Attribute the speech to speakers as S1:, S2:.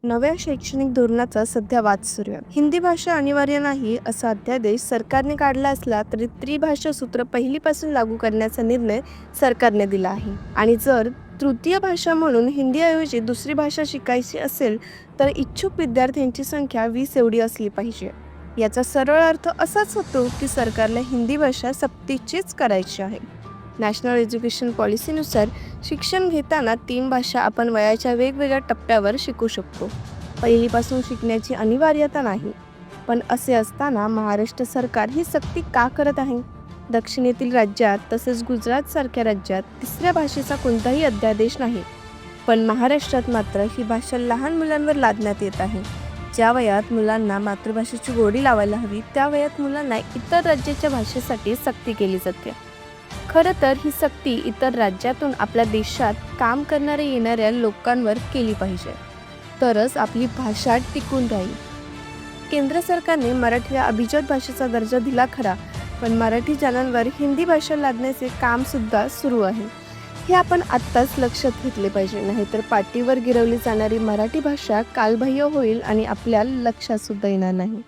S1: नव्या शैक्षणिक धोरणाचा सध्या वाद सुरू आहे. हिंदी भाषा अनिवार्य नाही असा अध्यादेश सरकारने काढला असला तरी त्रिभाषा सूत्र पहिलीपासून लागू करण्याचा निर्णय सरकारने दिला आहे. आणि जर तृतीय भाषा म्हणून हिंदीऐवजी दुसरी भाषा शिकायची असेल तर इच्छुक विद्यार्थ्यांची संख्या 20 एवढी असली पाहिजे. याचा सरळ अर्थ असाच होतो की सरकारला हिंदी भाषा सक्तीचीच करायची आहे. नॅशनल एज्युकेशन पॉलिसीनुसार शिक्षण घेताना 3 भाषा आपण वयाच्या वेगवेगळ्या टप्प्यावर शिकू शकतो. पहिलीपासून शिकण्याची अनिवार्यता नाही. पण असे असताना महाराष्ट्र सरकार ही सक्ती का करत आहे? दक्षिणेतील राज्यात तसेच गुजरातसारख्या राज्यात तिसऱ्या भाषेचा कोणताही अध्यादेश नाही. पण महाराष्ट्रात मात्र ही भाषा लहान मुलांवर लादण्यात येत आहे. ज्या वयात मुलांना मातृभाषेची गोडी लावायला हवी त्या वयात मुलांना इतर राज्याच्या भाषेसाठी सक्ती केली जाते. खरं तर ही सक्ती इतर राज्यातून आपल्या देशात काम करणाऱ्या येणाऱ्या लोकांवर केली पाहिजे, तरच आपली भाषा टिकून राहील. केंद्र सरकारने मराठीला अभिजात भाषेचा दर्जा दिला खरा, पण मराठी जनांवर हिंदी भाषा लादण्याचे काम सुद्धा सुरू आहे. हे आपण आत्ताच लक्षात घेतले पाहिजे, नाहीतर पाठीवर गिरवली जाणारी मराठी भाषा कालबाह्य होईल आणि आपल्या लक्षात सुद्धा येणार नाही.